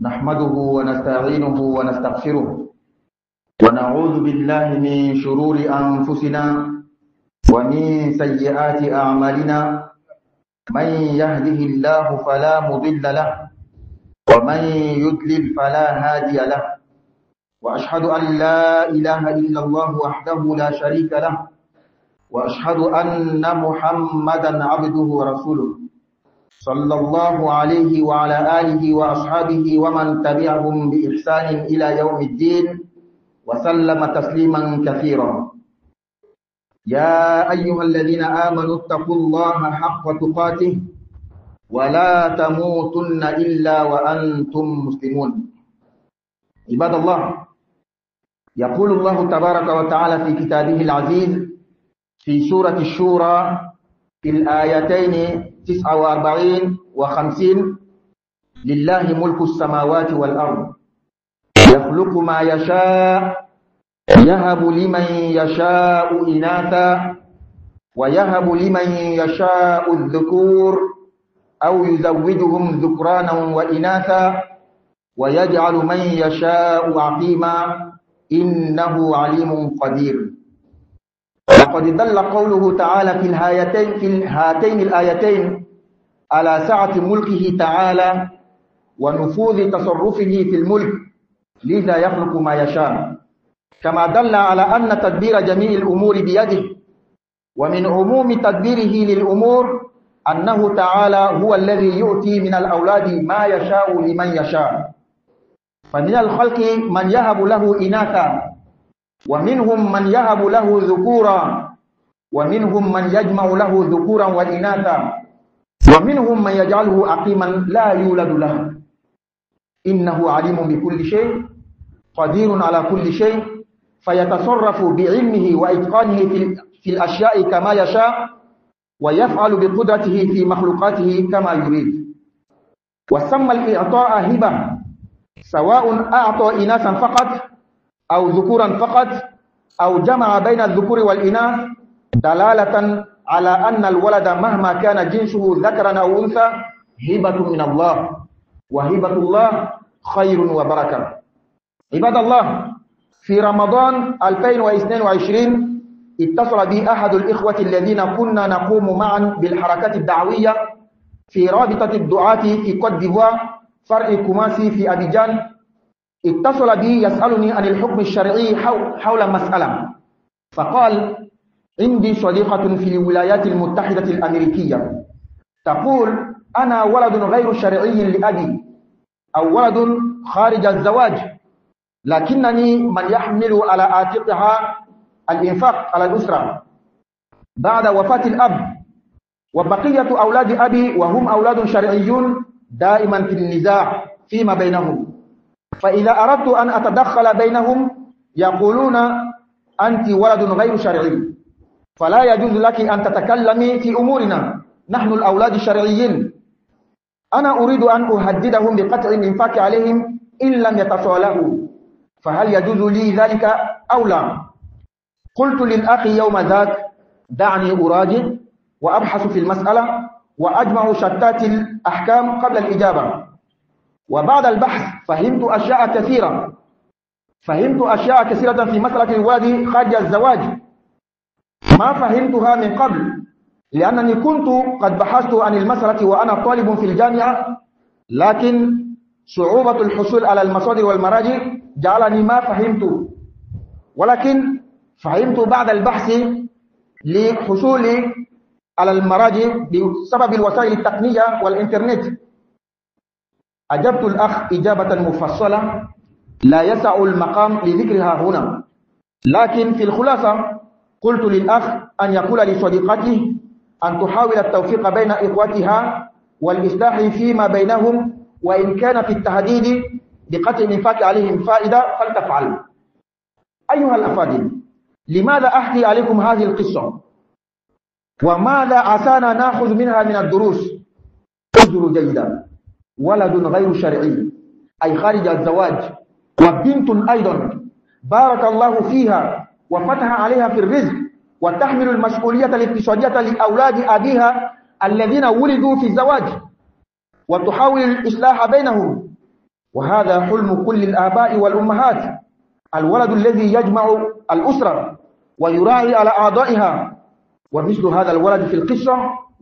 نحمده ونستعينه ونستغفره ونعوذ بالله من شرور أنفسنا ومن سيئات أعمالنا. من يهده الله فلا مضل له ومن يضلل فلا هادي له، وأشهد أن لا إله إلا الله وحده لا شريك له، وأشهد أن محمدا عبده ورسوله صلى الله عليه وعلى آله وأصحابه ومن تبعهم بإحسان إلى يوم الدين وسلم تسليما كثيرا. يا أيها الذين آمنوا اتقوا الله حق تقاته ولا تموتن إلا وأنتم مسلمون. عباد الله، يقول الله تبارك وتعالى في كتابه العزيز في سورة الشورى في الآيتين 49 و50: لله ملك السماوات والأرض يخلق ما يشاء يهب لمن يشاء إناثا ويهب لمن يشاء الذكور أو يزوجهم ذكرانا وإناثا ويجعل من يشاء عقيما إنه عليم قدير. وقد دل قوله تعالى في هاتين الآيتين على سعة ملكه تعالى ونفوذ تصرفه في الملك، لذا يخلق ما يشاء، كما دل على أن تدبير جميع الأمور بيده. ومن عموم تدبيره للأمور أنه تعالى هو الذي يؤتي من الأولاد ما يشاء لمن يشاء، فمن الخلق من يهب له إناثا، ومنهم من يهب له ذكورا، ومنهم من يجمع له ذكورا وإناثا، ومنهم من يجعله عقيما لا يولد له. إنه عليم بكل شيء قدير على كل شيء، فيتصرف بعلمه وإتقانه في الأشياء كما يشاء، ويفعل بقدرته في مخلوقاته كما يريد. وسمى الإعطاء هبة، سواء أعطى إناثا فقط أو ذكورا فقط أو جمع بين الذكور والإناث، دلالة على أن الولد مهما كان جنسه ذكرا أو أنثى هبة من الله، وهبة الله خير وبركة. عباد الله، في رمضان 2022 اتصل بي أحد الإخوة الذين كنا نقوم معا بالحركات الدعوية في رابطة الدعاة في كوت ديفوار فرع كوماسي في أبيجان. اتصل بي يسألني عن الحكم الشرعي حول مسألة، فقال: عندي صديقة في الولايات المتحدة الأمريكية تقول: أنا ولد غير شرعي لأبي أو ولد خارج الزواج، لكنني من يحمل على عاتقها الإنفاق على الأسرة بعد وفاة الأب، وبقية أولاد أبي وهم أولاد شرعيون دائما في النزاع فيما بينهم، فإذا أردت أن أتدخل بينهم يقولون: أنت ولد غير شرعي، فلا يجوز لك أن تتكلمي في أمورنا، نحن الأولاد الشرعيين. أنا أريد أن أهددهم بقطع الإنفاق عليهم إن لم يتصالحوا، فهل يجوز لي ذلك أو لا؟ قلت للأخ يوم ذاك: دعني أراجع وأبحث في المسألة وأجمع شتات الأحكام قبل الإجابة. وبعد البحث فهمت أشياء كثيرة في مسألة الولد خارج الزواج ما فهمتها من قبل، لأنني كنت قد بحثت عن المسألة وأنا طالب في الجامعة، لكن صعوبة الحصول على المصادر والمراجع جعلني ما فهمت، ولكن فهمت بعد البحث لحصولي على المراجع بسبب الوسائل التقنية والإنترنت. أجبت الأخ إجابة مفصلة لا يسع المقام لذكرها هنا، لكن في الخلاصة قلت للأخ أن يقول لصديقته أن تحاول التوفيق بين إخوتها والإصلاح فيما بينهم، وإن كان في التهديد بقطع الإنفاق عليهم فائدة فلتفعل. أيها الأفاضل، لماذا أحكي عليكم هذه القصة؟ وماذا عسانا نأخذ منها من الدروس؟ انظروا جيدا: ولد غير شرعي أي خارج الزواج، وبنت أيضا بارك الله فيها وفتح عليها في الرزق، وتحمل المسؤولية الاقتصادية لأولاد أبيها الذين ولدوا في الزواج، وتحاول الإصلاح بينهم، وهذا حلم كل الآباء والأمهات، الولد الذي يجمع الأسرة ويراعي على أعضائها. ومثل هذا الولد في القصة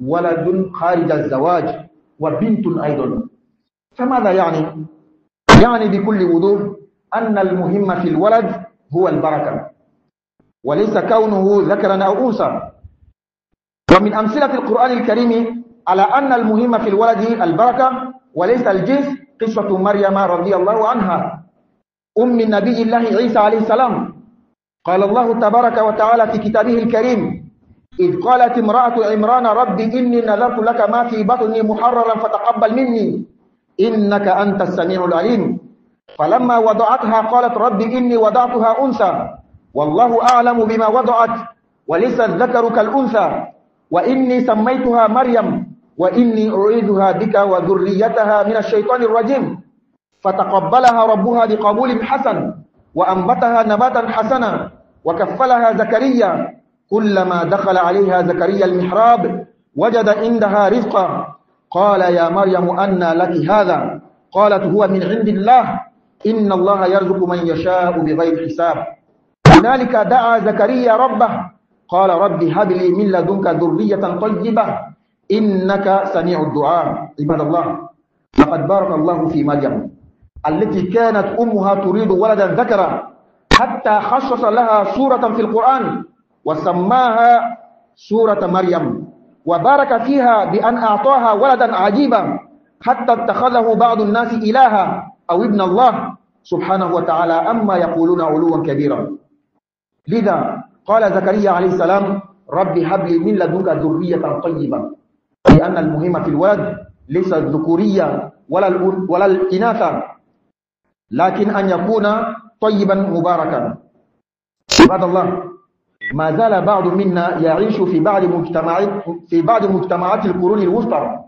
ولد خارج الزواج وبنت أيضا. فماذا يعني؟ يعني بكل وضوح أن المهم في الولد هو البركة وليس كونه ذكرا أو أنثى. ومن أمثلة القرآن الكريم على أن المهم في الولد البركة وليس الجنس قصة مريم رضي الله عنها أم النبي الله عيسى عليه السلام. قال الله تبارك وتعالى في كتابه الكريم: إذ قالت امرأة عمران رب إني نذرت لك ما في بطني محررا فتقبل مني إنك أنت السميع العليم. فلما وضعتها قالت رب إني وضعتها أنثى والله أعلم بما وضعت وليس الذكر كالأنثى وإني سميتها مريم وإني أعيذها بك وذريتها من الشيطان الرجيم. فتقبلها ربها بقبول حسن وأنبتها نباتا حسنا وكفلها زكريا. كلما دخل عليها زكريا المحراب وجد عندها رزقا قال يا مريم أنى لك هذا؟ قالت هو من عند الله إن الله يرزق من يشاء بغير حساب. هنالك دعا زكريا ربه قال رب هب لي من لدنك ذرية طيبة إنك سميع الدعاء. عباد الله، لقد بارك الله في مريم التي كانت أمها تريد ولدا ذكرا حتى خصص لها سورة في القرآن وسماها سورة مريم، وبارك فيها بأن أعطاها ولدا عجيبا حتى اتخذه بعض الناس إلها أو ابن الله سبحانه وتعالى أما يقولون علوا كبيرا. لذا قال زكريا عليه السلام رب هب لي من لدنك ذرية طيبة، لأن المهم في الولد ليس الذكورية ولا الإناثة، لكن أن يكون طيبا مباركا. عباد الله، ما زال بعض منا يعيش في بعض مجتمعات القرون الوسطى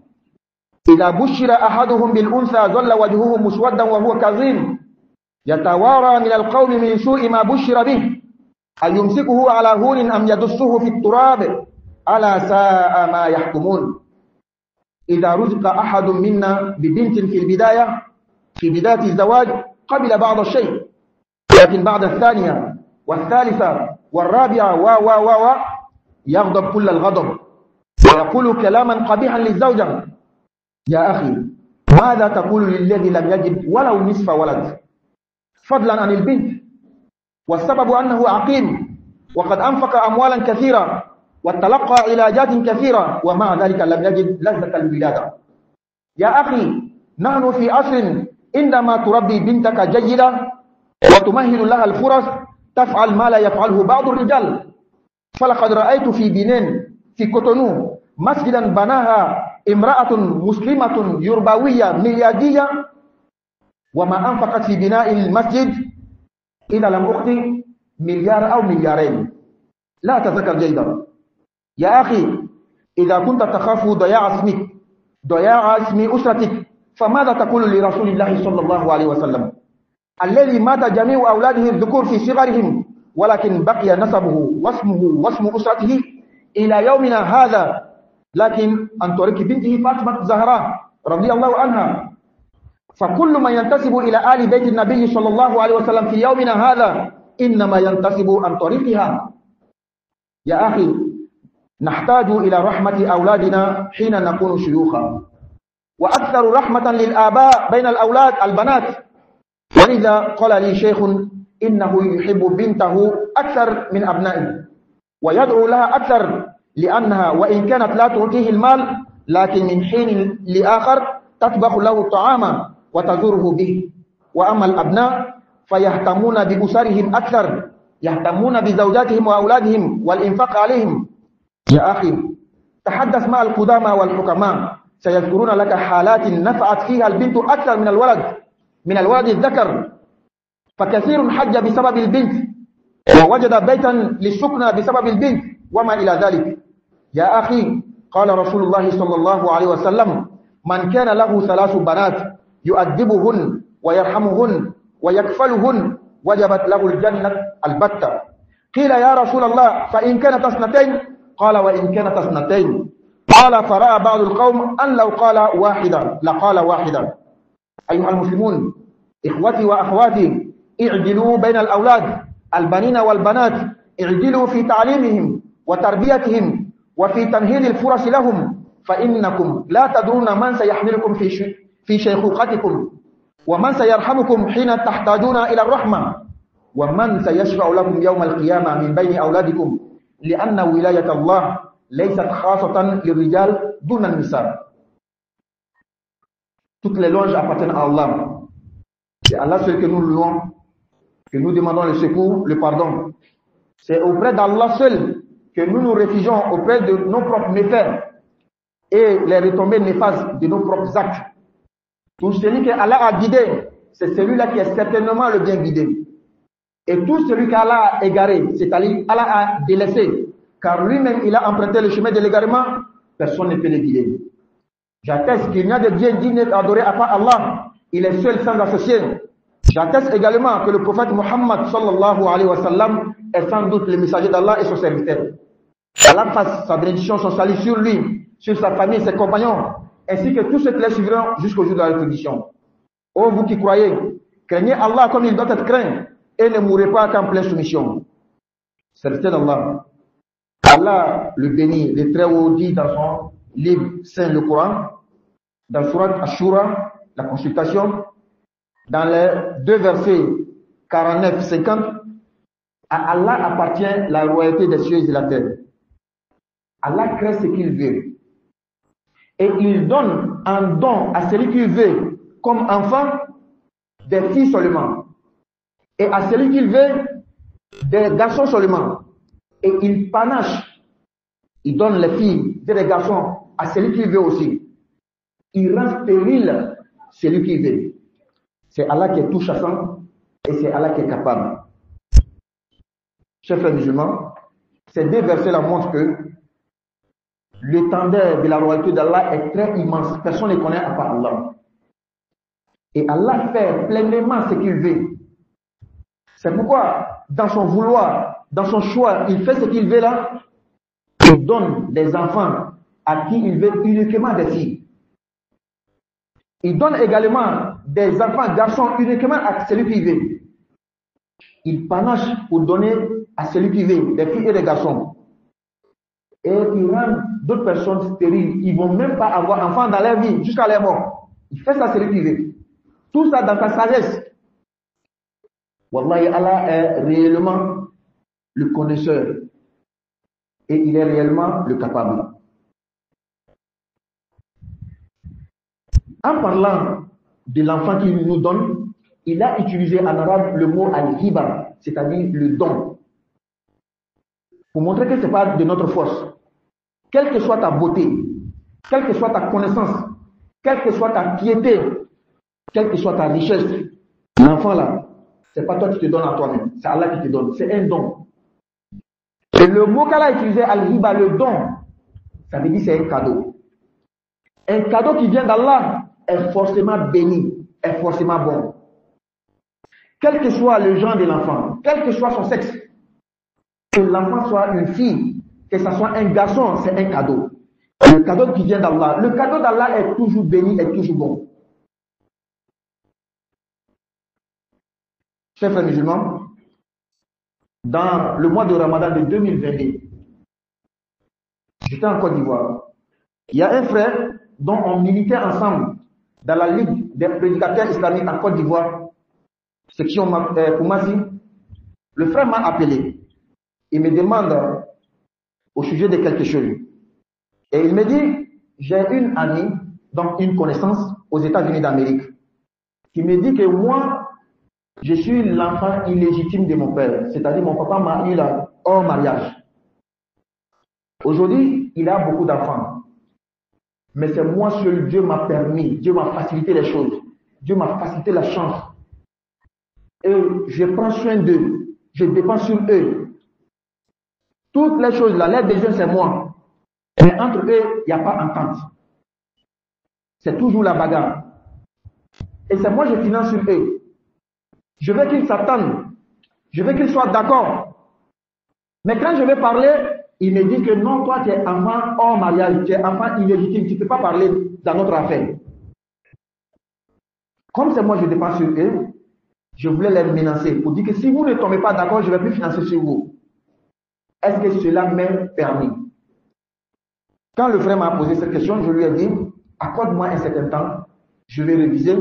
إذا بشر أحدهم بالأنثى ظل وجهه مسودا وهو كظيم يتوارى من القوم من سوء ما بشر به، هل يمسكه على هون أم يدسه في التراب ألا ساء ما يحكمون. إذا رزق أحد منا ببنت في بداية الزواج قبل بعض الشيء، لكن بعد الثانية والثالثة والرابعة يغضب كل الغضب ويقول كلاما قبيحا للزوجة. يا أخي، ماذا تقول للذي لم يجد ولو نصف ولد فضلا عن البنت والسبب أنه عقيم وقد أنفق أموالا كثيرة وتلقى علاجات كثيرة ومع ذلك لم يجد لذة الولادة؟ يا أخي، نحن في عصر عندما تربي بنتك جيدة وتمهل لها الفرص تفعل ما لا يفعله بعض الرجال. فلقد رأيت في بنين في كوتونو مسجدا بناها امرأة مسلمة يربوية ميلادية وما أنفقت في بناء المسجد إذا لم أخطئ مليار أو مليارين، لا أتذكر جيدا. يا أخي، إذا كنت تخاف ضياع اسم أسرتك فماذا تقول لرسول الله صلى الله عليه وسلم الذي مات جميع أولاده الذكور في صغرهم ولكن بقي نسبه واسمه واسم أسرته إلى يومنا هذا، لكن عن طريق بنته فاطمة الزهراء رضي الله عنها. فكل من ينتسب إلى آل بيت النبي صلى الله عليه وسلم في يومنا هذا إنما ينتسب عن طريقها. يا أخي، نحتاج إلى رحمة أولادنا حين نكون شيوخا، وأكثر رحمة للآباء بين الأولاد البنات. ولذا قال لي شيخ إنه يحب بنته أكثر من أبنائه ويدعو لها أكثر، لأنها وإن كانت لا تعطيه المال لكن من حين لآخر تطبخ له الطعام وتزوره به. وأما الأبناء فيهتمون بأسرهم أكثر، يهتمون بزوجاتهم وأولادهم والإنفاق عليهم. يا أخي، تحدث مع القدامى والحكماء سيذكرون لك حالات نفعت فيها البنت أكثر من الولد الذكر. فكثير حج بسبب البنت ووجد بيتا للسكنى بسبب البنت وما إلى ذلك. يا أخي، قال رسول الله صلى الله عليه وسلم من كان له 3 بنات يؤدبهن ويرحمهن ويكفلهن وجبت له الجنة البتة. قيل يا رسول الله فإن كانت 2؟ قال وإن كانت 2. قال فرأى بعض القوم أن لو قال واحدا لقال واحدا. أيها المسلمون، إخوتي وأخواتي اعدلوا بين الأولاد البنين والبنات، اعدلوا في تعليمهم وتربيتهم وفي تمهيد الفرص لهم، فإنكم لا تدرون من سيحملكم في شيخوختكم، ومن سيرحمكم حين تحتاجون إلى الرحمة، ومن سيشفع لكم يوم القيامة من بين أولادكم، لأن ولاية الله ليست خاصة للرجال دون النساء. Toutes les louanges appartiennent à Allah. C'est Allah seul que nous louons, que nous demandons le secours, le pardon. C'est auprès d'Allah seul que nous nous réfugions auprès de nos propres méfaits et les retombées néfastes de nos propres actes. Tout celui que Allah a guidé, c'est celui-là qui est certainement le bien guidé. Et tout celui qu'Allah a égaré, c'est-à-dire Allah a délaissé, car lui-même il a emprunté le chemin de l'égarement, personne ne peut le guider. J'atteste qu'il n'y a de Dieu digne d'adoré à part Allah, il est seul sans associé. J'atteste également que le prophète Muhammad sallallahu alayhi wa sallam est sans doute le messager d'Allah et son serviteur. Allah fasse sa bénédiction, son salut sur lui, sur sa famille, ses compagnons, ainsi que tous ceux qui les suivront jusqu'au jour de la résurrection. Ô vous qui croyez, craignez Allah comme il doit être craint et ne mourrez pas qu'en pleine soumission. Serviteur d'Allah. Allah le bénit, le Très-Haut dit dans son livre saint, le Coran, dans Surat Ashura, la consultation, dans les 2 versets 49-50, à Allah appartient la royauté des cieux et de la terre. Allah crée ce qu'il veut. Et il donne un don à celui qu'il veut, comme enfant, des filles seulement. Et à celui qu'il veut, des garçons seulement. Et il panache. Il donne les filles et les garçons à celui qu'il veut aussi. Il rend stérile celui qu'il veut. C'est Allah qui est tout chassant et c'est Allah qui est capable. Chers frères musulmans, ces 2 versets-là montrent que l'étendue de la royauté d'Allah est très immense. Personne ne connaît à part Allah. Et Allah fait pleinement ce qu'il veut. C'est pourquoi, dans son vouloir, dans son choix, il fait ce qu'il veut là. Il donne des enfants à qui il veut uniquement des filles. Il donne également des enfants garçons uniquement à celui qui veut. Il panache pour donner à celui qui veut, des filles et des garçons. Et il rend d'autres personnes stériles. Ils ne vont même pas avoir enfants dans leur vie jusqu'à leur mort. Il fait ça celui qui veut. Tout ça dans sa sagesse. Wallahi, Allah est réellement le connaisseur. Et il est réellement le capable. En parlant de l'enfant qu'il nous donne, il a utilisé en arabe le mot al-hiba, c'est-à-dire le don. Pour montrer que ce n'est pas de notre force. Quelle que soit ta beauté, quelle que soit ta connaissance, quelle que soit ta piété, quelle que soit ta richesse, l'enfant là, ce n'est pas toi qui te donnes à toi-même, c'est Allah qui te donne, c'est un don. Et le mot qu'Allah a utilisé, al-hiba, le don, ça veut dire c'est un cadeau. Un cadeau qui vient d'Allah est forcément béni, est forcément bon. Quel que soit le genre de l'enfant, quel que soit son sexe, que l'enfant soit une fille, que ce soit un garçon, c'est un cadeau. Le cadeau qui vient d'Allah. Le cadeau d'Allah est toujours béni, est toujours bon. Chers frères musulmans, dans le mois de Ramadan de 2022, j'étais en Côte d'Ivoire. Il y a un frère dont on militait ensemble dans la Ligue des prédicateurs islamiques en Côte d'Ivoire, section Koumassi. Le frère m'a appelé. Il me demande au sujet de quelque chose. Et il me dit, j'ai une amie, donc une connaissance aux États-Unis d'Amérique, qui me dit que moi, je suis l'enfant illégitime de mon père. C'est-à-dire mon papa m'a eu là hors mariage. Aujourd'hui, il a beaucoup d'enfants. Mais c'est moi seul, Dieu m'a permis, Dieu m'a facilité les choses. Dieu m'a facilité la chance. Et je prends soin d'eux. Je dépends sur eux. Toutes les choses là, l'aide des jeunes, c'est moi. Mais entre eux, il n'y a pas entente. C'est toujours la bagarre. Et c'est moi, je finance sur eux. Je veux qu'ils s'attendent. Je veux qu'ils soient d'accord. Mais quand je vais parler, ils me disent que non, toi, tu es enfant hors mariage, tu es enfant illégitime, tu ne peux pas parler dans notre affaire. Comme c'est moi je dépense sur eux, je voulais les menacer pour dire que si vous ne tombez pas d'accord, je ne vais plus financer sur vous. Est-ce que cela m'est permis? Quand le frère m'a posé cette question, je lui ai dit, accorde-moi un certain temps, je vais réviser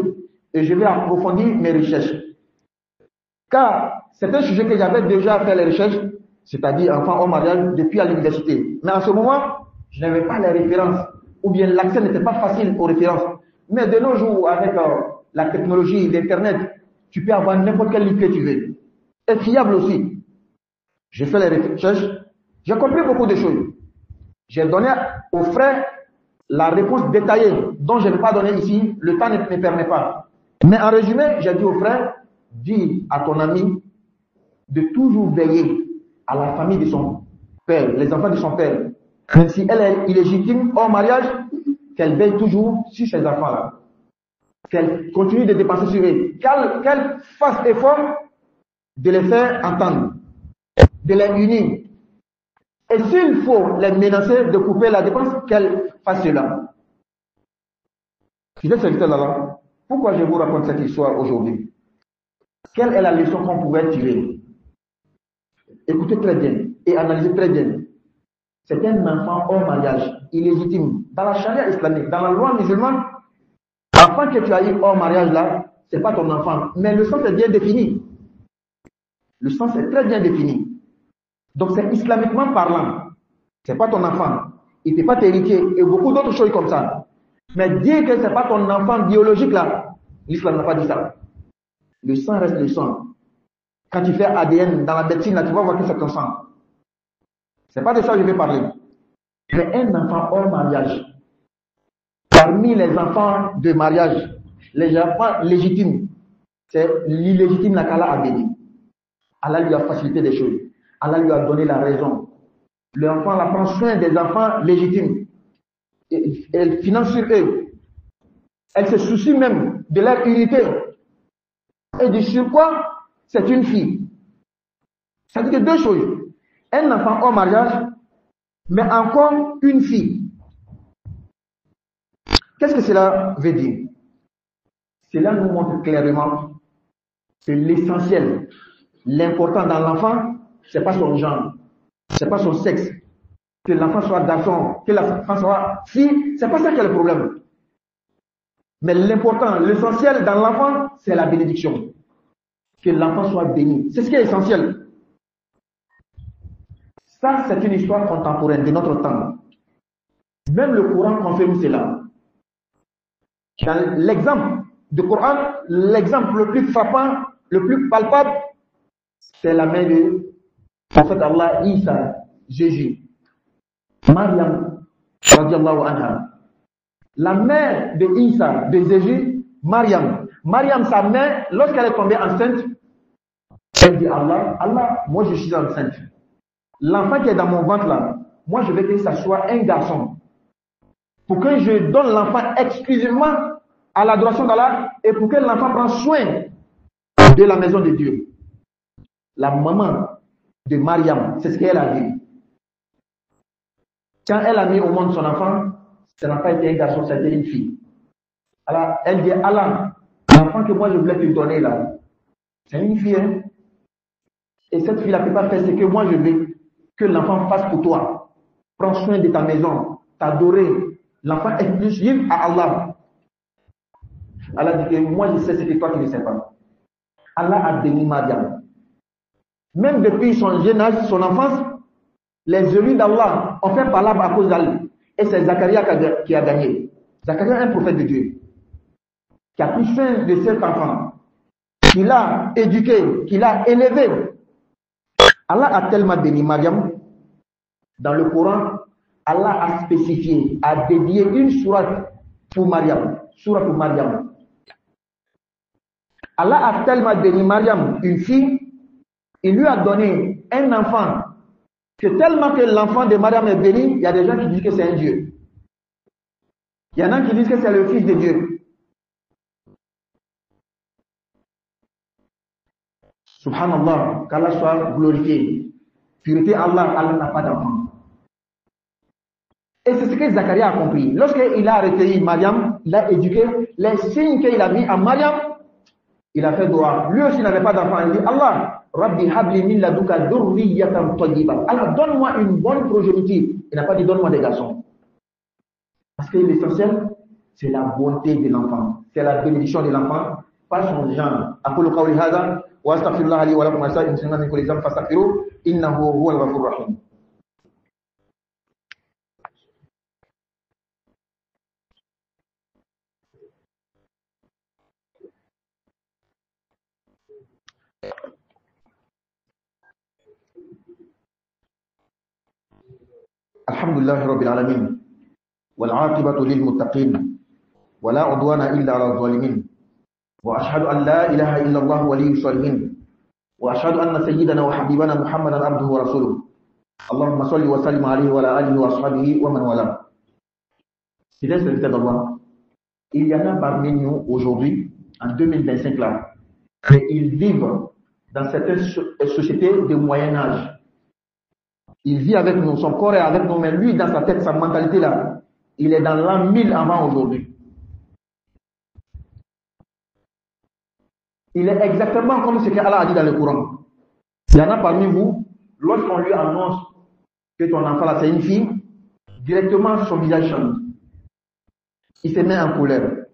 et je vais approfondir mes recherches. Car c'est un sujet que j'avais déjà fait les recherches, c'est-à-dire enfants au mariage depuis à l'université. Mais en ce moment, je n'avais pas les références, ou bien l'accès n'était pas facile aux références. Mais de nos jours, avec la technologie, l'Internet, tu peux avoir n'importe quel livre que tu veux. Et fiable aussi. J'ai fait les recherches, j'ai compris beaucoup de choses. J'ai donné aux frères la réponse détaillée, dont je ne vais pas donner ici, le temps ne me permet pas. Mais en résumé, j'ai dit aux frères, dis à ton ami de toujours veiller à la famille de son père, les enfants de son père. Même si elle est illégitime hors mariage, qu'elle veille toujours sur ses enfants-là. Qu'elle continue de dépenser sur eux. Qu'elle fasse effort de les faire entendre, de les unir. Et s'il faut les menacer de couper la dépense, qu'elle fasse cela. Fidèles serviteurs là, pourquoi je vous raconte cette histoire aujourd'hui? Quelle est la leçon qu'on pouvait tirer? Écoutez très bien et analysez très bien. C'est un enfant hors mariage, illégitime. Dans la charia islamique, dans la loi musulmane, l'enfant que tu as eu hors mariage là, c'est pas ton enfant. Mais le sens est bien défini. Le sens est très bien défini. Donc c'est islamiquement parlant. C'est pas ton enfant. Il ne peut pas t'hériter et beaucoup d'autres choses comme ça. Mais dire que c'est pas ton enfant biologique là, l'islam n'a pas dit ça. Le sang reste le sang. Quand tu fais ADN dans la médecine là, tu vas voir que c'est ton sang. C'est pas de ça que je vais parler. Mais un enfant hors mariage, parmi les enfants de mariage, les enfants légitimes, c'est l'illégitime la qu'Allah a béni. Allah lui a facilité des choses. Allah lui a donné la raison. L'enfant la prend soin des enfants légitimes. Et elle finance sur eux. Elle se soucie même de leur unité. Et du surcroît, c'est une fille. Ça dit que deux choses. Un enfant hors mariage, mais encore une fille. Qu'est-ce que cela veut dire? Cela nous montre clairement que l'essentiel, l'important dans l'enfant, ce n'est pas son genre, ce n'est pas son sexe. Que l'enfant soit garçon, que l'enfant soit fille, ce n'est pas ça qui est le problème. Mais l'important, l'essentiel dans l'enfant, c'est la bénédiction. Que l'enfant soit béni. C'est ce qui est essentiel. Ça, c'est une histoire contemporaine de notre temps. Même le Coran confirme cela. Dans l'exemple du Coran, l'exemple le plus frappant, le plus palpable, c'est la mère de prophète Allah, Isa, Jésus. Mariam, radiallahu anha. La mère de Isa, de Jésus, Mariam. Mariam, sa mère, lorsqu'elle est tombée enceinte, elle dit Allah, moi je suis enceinte. L'enfant qui est dans mon ventre là, moi je veux que ça soit un garçon. Pour que je donne l'enfant exclusivement à l'adoration d'Allah et pour que l'enfant prenne soin de la maison de Dieu. La maman de Mariam, c'est ce qu'elle a dit. Quand elle a mis au monde son enfant, ça n'a pas été un garçon, c'était une fille. Alors, elle dit, Allah, l'enfant que moi je voulais te donner là, c'est une fille. Hein? Et cette fille-là ne peut pas faire ce que moi je veux que l'enfant fasse pour toi. Prends soin de ta maison, t'adorer. L'enfant est exclusif à Allah. Allah dit que moi je sais ce que toi tu ne sais pas. Allah a béni Mariam. Même depuis son jeune âge, son enfance, les élus d'Allah ont fait palabre à cause d'elle. Et c'est Zacharia qui a gagné. Zacharia est un prophète de Dieu. Qui a pris soin de cet enfant. Qui l'a éduqué, qui l'a élevé. Allah a tellement béni Mariam. Dans le Coran, Allah a spécifié, a dédié une sourate pour Mariam. Sourate pour Mariam. Allah a tellement béni Mariam, une fille, il lui a donné un enfant, que tellement que l'enfant de Mariam est béni, il y a des gens qui disent que c'est un Dieu. Il y en a qui disent que c'est le fils de Dieu. Subhanallah, qu'Allah soit glorifié. Pureté Allah, Allah n'a pas d'enfant. Et c'est ce que Zacharie a compris. Lorsqu'il a recueilli Mariam, il a éduqué les signes qu'il a mis à Mariam, il a fait dua. Lui aussi n'avait pas d'enfant. Il dit Allah, Rabbi habli min laduka dhurriyatan tayyiba. Allah, donne-moi une bonne progéniture. Il n'a pas dit donne-moi des garçons. Parce que l'essentiel, c'est la bonté de l'enfant. C'est la bénédiction de l'enfant, pas son genre. Aqulu qawli hadha wa astaghfirullah li wa lakum wa sa'il muslimin min kulli dhanbin fastaghfiruhu innahu huwal ghafurur rahim. Alhamdulillah rabbil alamin wal 'aqibatu lil muttaqin wa la 'udwana illa 'alal zalimin wa ashhadu an la ilaha illallah waliyyus salihin wa ashhadu anna sayyidana wa habibana Muhammadan abduhu wa rasuluh. Allahumma salli wa sallim alayhi wa ala alihi wa ashabihi wa man wala. Fidèles serviteurs d'Allah, il y en a parmi nous aujourd'hui en 2025 là, mais ils vivent dans certaines sociétés de moyen âge. Il vit avec nous, son corps est avec nous, mais lui, dans sa tête, sa mentalité là, il est dans l'an 1000 avant aujourd'hui. Il est exactement comme ce qu'Allah a dit dans le Coran. Il y en a parmi vous, lorsqu'on lui annonce que ton enfant là c'est une fille, directement son visage change. Il se met en colère.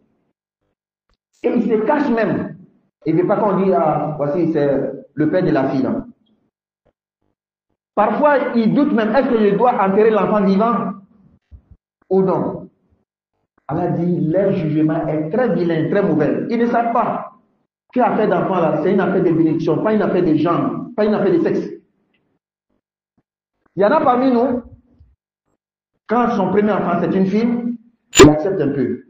Et il se cache même. Il ne veut pas qu'on dise, ah, voici, c'est le père de la fille là. Parfois, il doute même, est-ce que je dois enterrer l'enfant vivant ou non? Allah dit, leur jugement est très vilain, très mauvais. Ils ne savent pas que l'affaire d'enfant là, c'est une affaire de bénédiction, pas une affaire de genre, pas une affaire de sexe. Il y en a parmi nous, quand son premier enfant c'est une fille, il accepte un peu.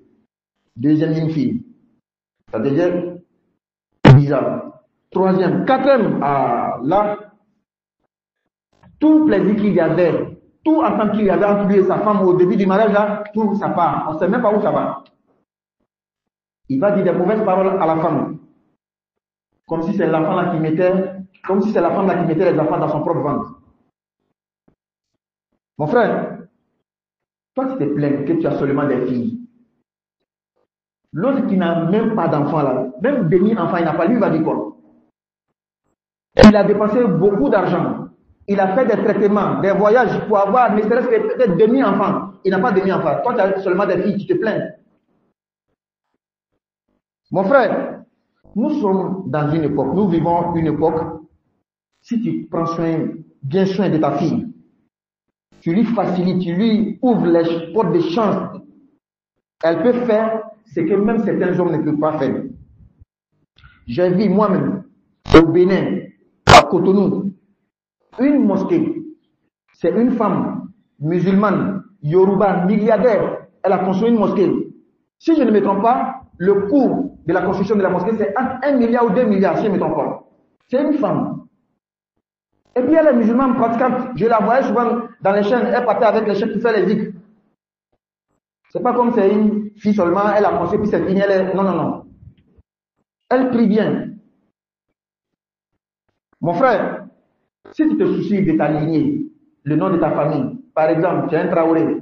Deuxième, une fille. Ça devient bizarre. Troisième, quatrième, là, tout plaisir qu'il y avait, tout ensemble qu'il y avait entre lui et sa femme au début du mariage, là, tout ça part. On ne sait même pas où ça va. Il va dire des mauvaises paroles à la femme. Comme si c'est l'enfant là qui mettait, comme si c'est la femme là qui mettait les enfants dans son propre ventre. Mon frère, toi qui te plains que tu as seulement des filles, l'autre qui n'a même pas d'enfant là, même demi-enfant, il n'a pas, lui, il va dire quoi? Il a dépensé beaucoup d'argent. Il a fait des traitements, des voyages pour avoir ne serait-ce que peut-être demi-enfant. Il n'a pas de demi-enfant. Toi, tu as seulement des filles, tu te plains. Mon frère, nous sommes dans une époque, nous vivons une époque, si tu prends bien soin de ta fille, tu lui facilites, tu lui ouvres les portes de chance, elle peut faire ce que même certains hommes ne peuvent pas faire. J'ai vu moi-même, au Bénin, à Cotonou, une mosquée, c'est une femme musulmane, Yoruba, milliardaire, elle a construit une mosquée. Si je ne me trompe pas, le coût de la construction de la mosquée, c'est 1 milliard ou 2 milliards, si je ne me trompe pas. C'est une femme. Et puis elle est musulmane pratiquante. Je la voyais souvent dans les chaînes, elle partait avec les chaînes pour faire les zikrs. C'est pas comme c'est une fille seulement, elle a construit, puis c'est fini, elle est... Non, non, non. Elle prie bien. Mon frère, si tu te soucies de ta lignée, le nom de ta famille, par exemple, tu es un Traoré.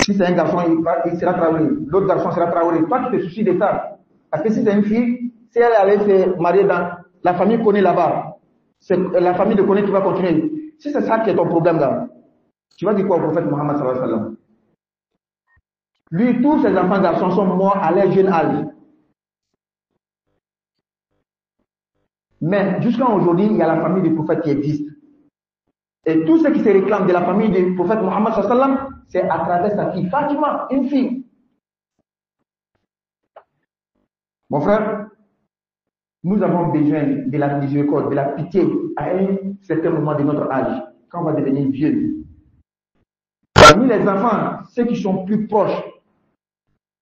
Si c'est un garçon, il sera Traoré. L'autre garçon sera Traoré. Toi, tu te soucies de ça. Parce que si c'est une fille, si elle allait se marier dans la famille connaît là-bas, c'est la famille de connaît qui va continuer. Si c'est ça qui est ton problème là, tu vas dire quoi au prophète Mohammed sallallahu alayhi wa sallam? Lui, tous ses enfants garçons sont morts à leur jeune âge. Mais jusqu'à aujourd'hui, il y a la famille du prophète qui existe. Et tout ce qui se réclame de la famille du prophète Mohammed sallallahu alayhi wa sallam, c'est à travers sa fille Fatima, une fille. Mon frère, nous avons besoin de la miséricorde, de la pitié à un certain moment de notre âge, quand on va devenir vieux. Parmi les enfants, ceux qui sont plus proches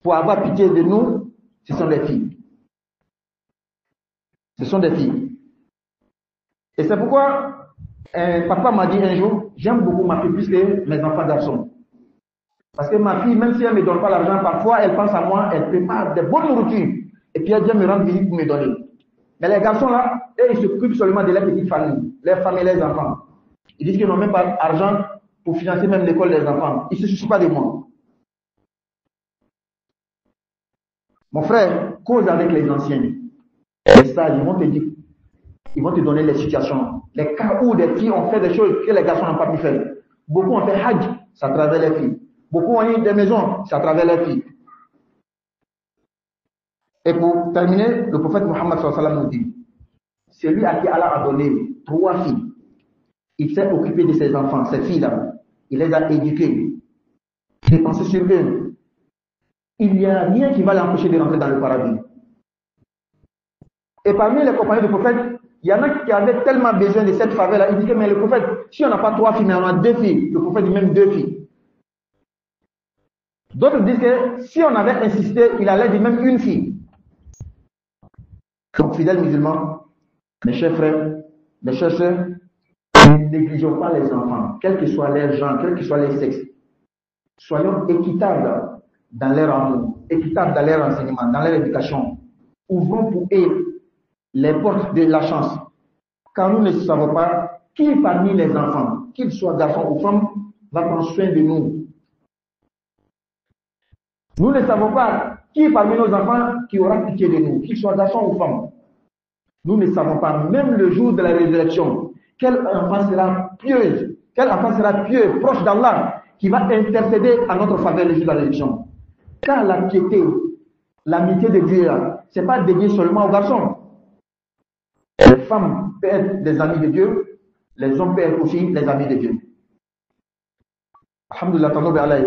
pour avoir pitié de nous, ce sont les filles. Ce sont des filles. Et c'est pourquoi papa m'a dit un jour, j'aime beaucoup ma fille plus que mes enfants garçons. Parce que ma fille, même si elle ne me donne pas l'argent, parfois elle pense à moi, elle prépare des bonnes nourritures. Et puis elle vient me rendre visite pour me donner. Mais les garçons là, eux, ils s'occupent seulement de leur petite famille, leur famille et leurs enfants. Ils disent qu'ils n'ont même pas d'argent pour financer même l'école des enfants. Ils ne se soucient pas de moi. Mon frère, cause avec les anciens. Les sages, ils vont te dire, ils vont te donner les situations. Les cas où des filles ont fait des choses que les garçons n'ont pas pu faire. Beaucoup ont fait hajj, c'est à travers les filles. Beaucoup ont eu des maisons, c'est à travers les filles. Et pour terminer, le prophète Mohammed sallallahu alayhi wa sallam nous dit, celui à qui Allah a donné 3 filles, il s'est occupé de ses enfants, ces filles-là, il les a éduquées, dépensé sur eux. Il n'y a rien qui va l'empêcher de rentrer dans le paradis. Et parmi les compagnons du prophète, il y en a qui avaient tellement besoin de cette faveur-là. Il dit que, mais le prophète, si on n'a pas 3 filles, mais on a 2 filles, le prophète dit même 2 filles. D'autres disent que si on avait insisté, il allait dire même 1 fille. Donc, fidèles musulmans, mes chers frères, mes chers sœurs, ne négligeons pas les enfants, quel que soit leur genre, quel que soit leur sexe. Soyons équitables dans leur amour, équitables dans leur enseignement, dans leur éducation. Ouvrons pour eux les portes de la chance. Car nous ne savons pas qui parmi les enfants, qu'ils soient garçons ou femmes, va prendre soin de nous. Nous ne savons pas qui parmi nos enfants qui aura pitié de nous, qu'ils soient garçons ou femmes. Nous ne savons pas, même le jour de la résurrection, quel enfant sera pieux, proche d'Allah, qui va intercéder à notre faveur le jour de la résurrection. Car la piété, l'amitié de Dieu, ce n'est pas dédié seulement aux garçons. Les femmes peuvent être des amis de Dieu, les hommes peuvent être aussi les amis de Dieu. Alhamdulillah, tano be alay.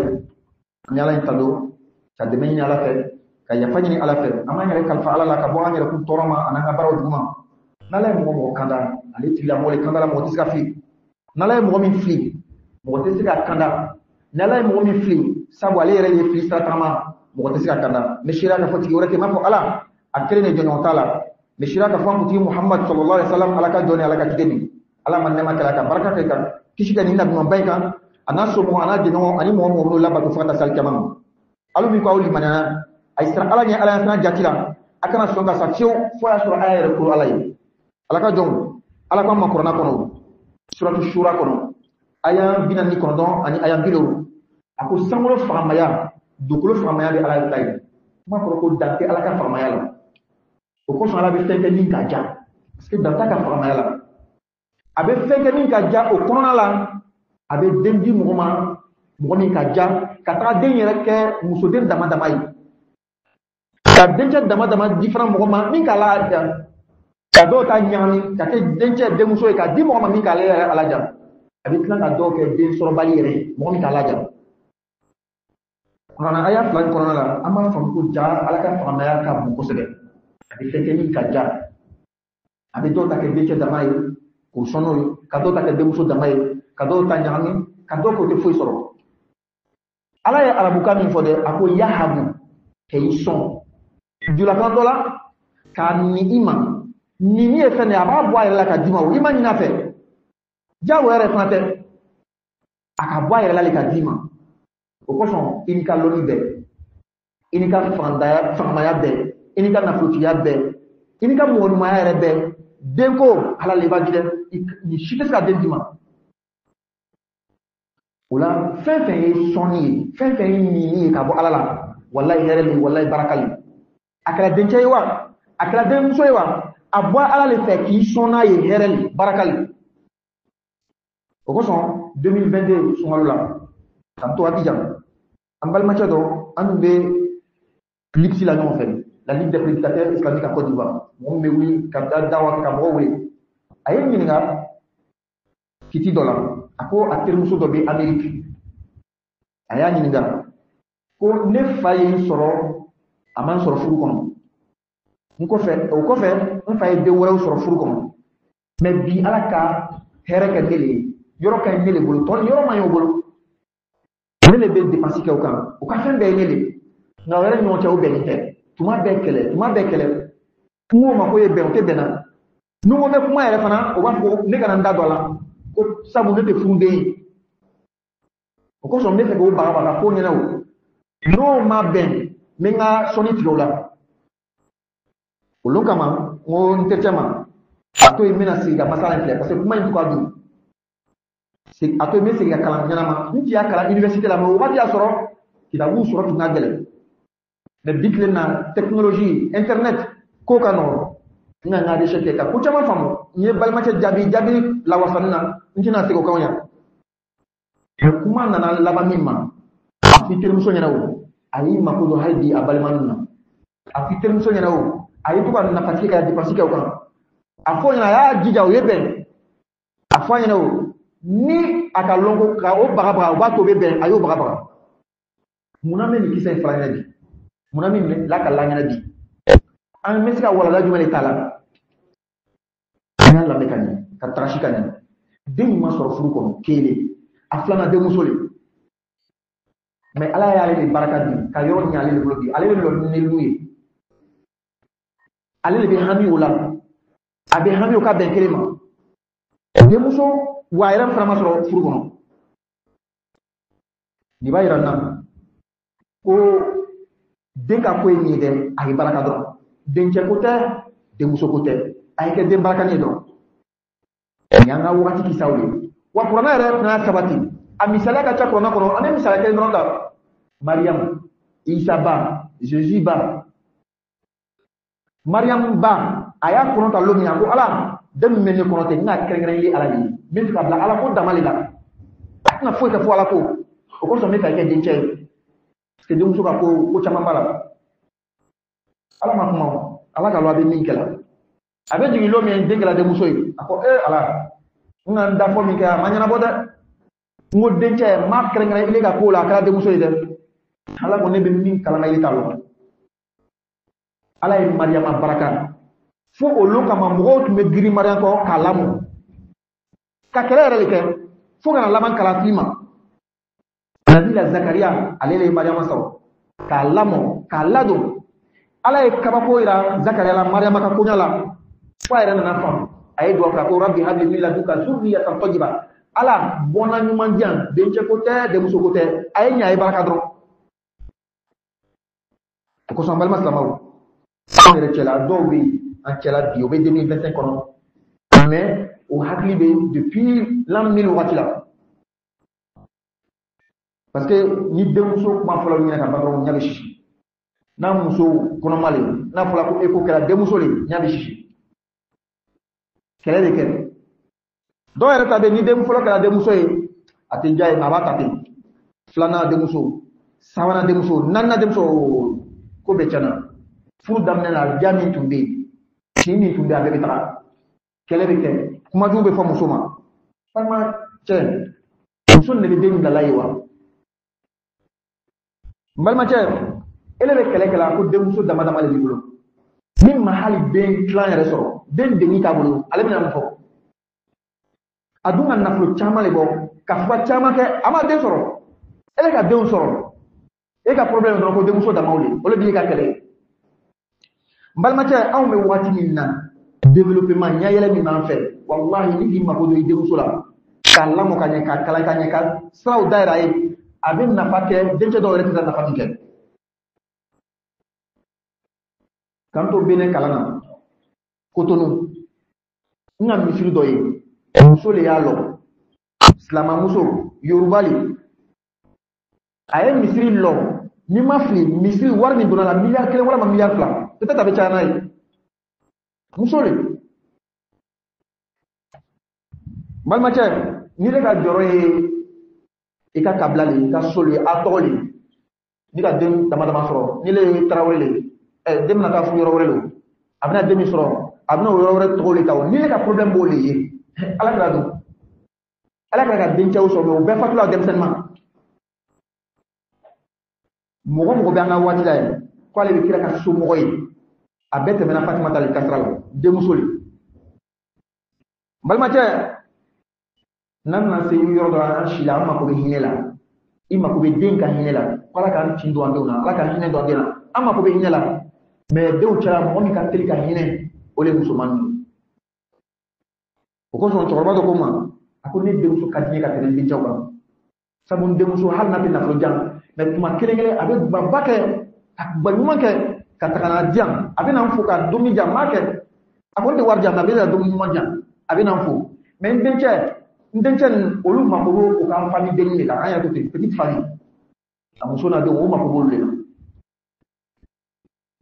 Ni ala intado, ka deme ni ala fe, ka yafa ni ala fe. Ama ngere kalfa ala la ka bo ngere ku toroma ananga baraw duma. Nala mo kanda, ale tila mo le kanda la mo tiska fi. Nala mo min fli, mo tiska kanda. Nala mo min fli, sabu ale yere le fli stratama, mo tiska kanda. Meshira ka foti yore ke mafo ala, akere ne jono tala. Meshira ka fam kuti Muhammad sallallahu alaihi wasallam ala ka joni ala ka kideni. Ala man nema kala ka baraka ke kan. Kishika ni nabi mo bayka. Anaso mo ana de no ani mo mo la ba ko fata sal kamam alu mi ko awli manana ay sra ala ni ala sana jatila akana songa sa ciu fo ya sura ayere ko alay ala ka jom ala ko ma qur'ana kono suratu shura kono aya binan ni kono don ani aya bilo ako sangulo famaya dokulo famaya de ala tay ma ko dante ala ka famaya la o ko so ala be tente ni ka ja parce que danta ka famaya la abe fenge ni ka ja o kono la abe dengi mugoma mugomi ka ja ka ta den yere ke muso den dama dama yi ka denche dama dama different mugoma min ka la ja ka do ta nyami ka ke denche de muso ka di mugoma min ka le ala ja abe tlan ka do ke den soro bali yere mugomi ka la ja kana aya plan kono la ama fam ko ja ala ka fama ya ka bu ko sebe abe feke ni ka ja abe do ta ke denche dama yi ko sono ka do ta ke de muso dama yi kado ta nyami kado ko te foi soro ala ya arabuka min fode ako yahabu keison dula kan dola ka ni ima ni ni e fene aba bo ayela ka dima o ima ni na fe jawo ere fante aka bo ayela le ka dima o ko son inika loni be inika famaya be inika na flotiya be inika mo ma ere be denko ala le ba gide ni shite ska den dima ola fɛn fɛn ye sɔnni ye fɛn fɛn ye ɲini ye ka bɔ ala la walayi hɛrɛ li walayi baraka li a kɛra dencɛ ye wa a kɛra denmuso ye wa a bɔ ala le fɛ k'i sɔnna ye hɛrɛ li baraka li o kosɔn 2022 sunkalo la k'an to Abidjan an balimacɛ dɔ an tun bɛ ligisi la ɲɔgɔn fɛ la ligue des prédicateurs islamiques à Côte d'Ivoire mɔgɔ min bɛ wuli ka dawa ka mɔgɔw wele a ye ɲininka kiti dɔ la a ko a terimuso dɔ bɛ Amérique a y'a ɲininka ko ne fa ye n sɔrɔ a ma n sɔrɔ furu kɔnɔ o kɔfɛ n fa ye den wɛrɛw sɔrɔ furu kɔnɔ mais bi ala ka hɛrɛ kɛ ne le ye yɔrɔ ka ɲi ne le bolo tɔn yɔrɔ man ɲi o bolo ne le bɛ dépense kɛ o kan o ka fɛn bɛɛ ye ne le nka o yɛrɛ ɲɔgɔn cɛ o bɛnnen tɛ tuma bɛɛ kɛlɛ kungo ma ko ye bɛn o tɛ bɛn na n'u ko bɛ kuma yɛrɛ fana o b'a fɔ ne kana n da don a la ko sabu ne tɛ furu den ye o kosɔn n bɛ fɛ k'o bagabaga ko ɲɛna o n'o ma bɛn n bɛ n ka sɔnni tigɛ o la olu kama n ko n terikɛ ma a to yen n bɛna sigi ka masala in filɛ parce que kuma in tɛ ka dun c'est à toi mais c'est kalan ñanama ni ya kala université la mo wati asoro kitabu suratu ngagele ne bitle na technologie internet ko kano nga ngade sheke ka ko chama famu ni balma ca jabi la wasanna ntina siko kawnya kuma nana laba mimma afitir muso nyana wo ayi makudo halbi abalmanuna afitir muso nyana wo ayi to kan na patika di pasika ko afo nyana ya jija o yebe afo nyana wo ni akalongo ka o bagaba o bato bebe ayo bagaba muname ni kisa ifranya di muname la kalanya di an mesika wala la jumale tala la mekani ka trashikani den ma soro furu ko kele aflana de musole mais ala ya ale baraka di ka yo nyale le blogi ale le lo ne luye ale le be hami wala abe hami o ka ben kelema de muso wayram frama soro furu ko ni bayra na ko den ka ko ni de ay baraka do den ce ko de muso ko ay ke den baraka ni do nyanga wakati kisawle wa qur'ana re na sabati amisala ka cha qur'ana ko ane misala ke ndonda maryam isa ba jesus ba maryam ba aya qur'an ta lomi ko ala dem melni ko te na krengreng li ala ni min ka bla ala ko damalila na fo ka fo ala ko so me ka ke den che ke dum suka ko chama mala ala ma kuma ala ka lo abi min kala abe jigi lo mi dengala de muso yi ako ala ngan da fo mi ka manyana boda ngo denche ma krengra ile ka ko la kala de muso yi de ala ko ne be min kala na ile talo ala e maryama baraka fo o lo ka ma mo to me giri maryam ko kalamu ka kere re ke fo kana laman kala klima nabi la zakaria alele maryama saw kalamu kalado ala e kabako ira zakaria la maryama ka kunyala fa ira na fam ay do ko rabbi habli min laduka zurriyatan tayyiba ala bona nyuma dian denche kote de muso kote ay nyaay baraka dro ko so mbal maslamaw ere cela do bi en cela bi o be 2025 kono mais o hakli be depuis l'an 1000 watila parce que ni de muso ma fola ni ka badro nyabe shishi na muso kono male na fola ko eko kala de muso le nyabe shishi kele de kele do yere tabe ni dem folo kala de muso e ati jay abata te flana de muso sawana de muso nanna de muso ko be chana fu damne na jami tumbe ni tumbe abe betara kele de kele kuma jube fo muso ma fama chen muso ne be dem la laywa malma chen ele be kele kala ko de muso dama dama le bolo min mahali ben clan yere so den de ni tabulu ale bina fo adunga na flo chama le bo ka fa chama ke ama den soro ele ka den soro e ka problème do ko de muso da mawli ole bi ka kele mbal ma cha aw me wati minna développement nya yele mi man fe wallahi ni ma ko do de muso la kala mo ka nya ka kala ka nya ka saw daira e abin na fake den che do rete na fatike kanto bene kalana kotonu nga misiri do ye muso le yalo islama muso yorubali aye misiri lo ni mafli misiri war ni donala milliard kele wala ma milliard fla peut-être avec chana yi muso le mal matière ni le ka joro ye e ka kabla le ka solo atole ni ka dem dama soro ni le trawele dem na ka fu yoro wele abna demi soro abna yoro wele to le taw ni ka problème bo le ye ala ka do ala ka den chaw so be fatula dem sen ma mo be anga wati la ko ale be kira ka so mo yi abete mena fatima tal kasral dem soli balma te nan na se yoro do an shila ma ko be hinela ima ko be den ka hinela ala ka tindo andona ala ka hinela do andena ama ko be hinela mais dew chala mo mi kan telika hine ole musulman ko so to robado ko ma ako ne dew so kadni ka tel bi jawba sabun dew so hal na bin na jang mais tuma kelengele abe babake ak baluma ke katakana jam abe na fuka dumi jam make ako de war jam abe da dumi mo jam abe na fu mais benche ndencen olu makobo o kan famille denni la aya to petite famille amuso na de o makobo le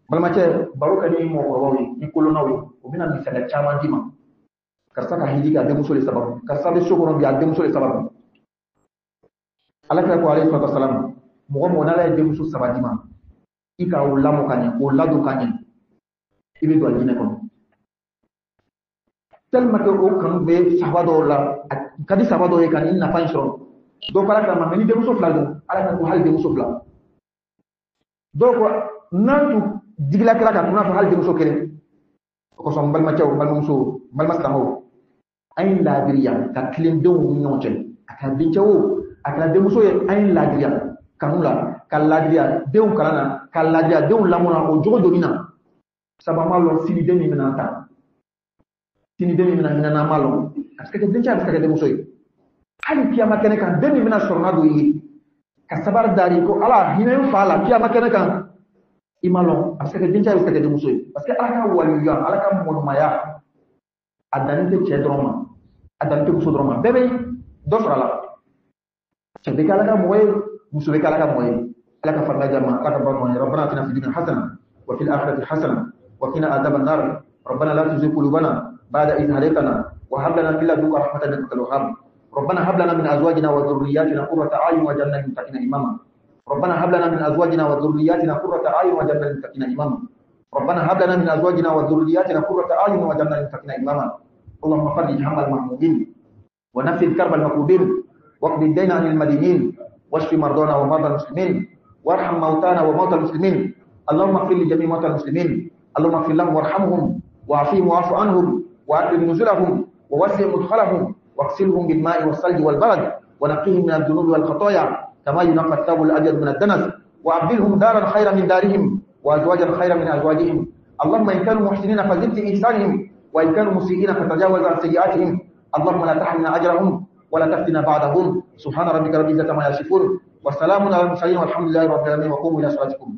balmace baroka ni mo ko wawi ni kolonawi o bina mi sala chama dima karsa ka hindi ka de muso le sababu karsa be sokoro bi de muso le sababu alaka ko alayhi wasallam mo na la de muso sabadima ika o lamo kanya o ladu kanya ibe do aljina ko tellement que o kan be sabado la kadi sabado e kan inna fanshron do kala ka ma ni de muso flado alaka ko hal de muso flado do ko nantu digla kala ka tuna fa hal de muso kele ko so balma taw balma muso balma slamo ayin ladiriya ka kilim de nyonche aka binchawo aka de muso e ayin ladiriya kanula ka ladiriya de kalana ka ladiriya de lamona o jogo donina sabama lo sini de mi menanta sini de mi menana malo aska ke bincha aska de muso e hali kiyama kene kan de mi mena sornado yi ka sabar dari ko ala hinen fala kiyama kene kan imalo aska ke bincha aska de muso e parce que ala ka waliya ala ka modmaya adanite chedroma adanite muso droma bebe do frala chebe kala ka moye muso be kala ka moye ala ka farla jama ala ka barko rabbana atina fid dunya hasana wa fil akhirati hasana wa qina adhaban nar rabbana la tuzigh qulubana ba'da idh hadaytana wa hab lana min ladunka rahmatan innaka antal wahhab rabbana hab lana min azwajina wa dhurriyyatina qurrata a'yun waj'alna lil muttaqina imama rabbana hab lana min azwajina wa dhurriyyatina qurrata a'yun waj'alna lil muttaqina imama rabbana hab lana min azwajina wa dhurriyyatina qurrata a'yun waj'alna lil muttaqina imama اللهم فرج هم المحمومين ونفذ كرب المكروبين واقض الدين عن المدينين واشف مرضانا ومرضى المسلمين وارحم موتانا وموتى المسلمين اللهم اغفر لجميع موتى المسلمين اللهم اغفر لهم وارحمهم وعافهم واعف عنهم واكرم نزلهم ووسع مدخلهم واغسلهم بالماء والثلج والبرد ونقهم من الذنوب والخطايا كما ينقى الثوب الابيض من الدنس وابدلهم دارا خيرا من دارهم وازواجا خيرا من ازواجهم اللهم ان كانوا محسنين فزد في احسانهم وإن كانوا مسيئين فتجاوز عن سيئاتهم اللهم لا تحرمنا أجرهم ولا تفتنا بعدهم سبحان ربك رب العزة عما يصفون والسلام على المرسلين والحمد لله رب العالمين وقوموا إلى صلاتكم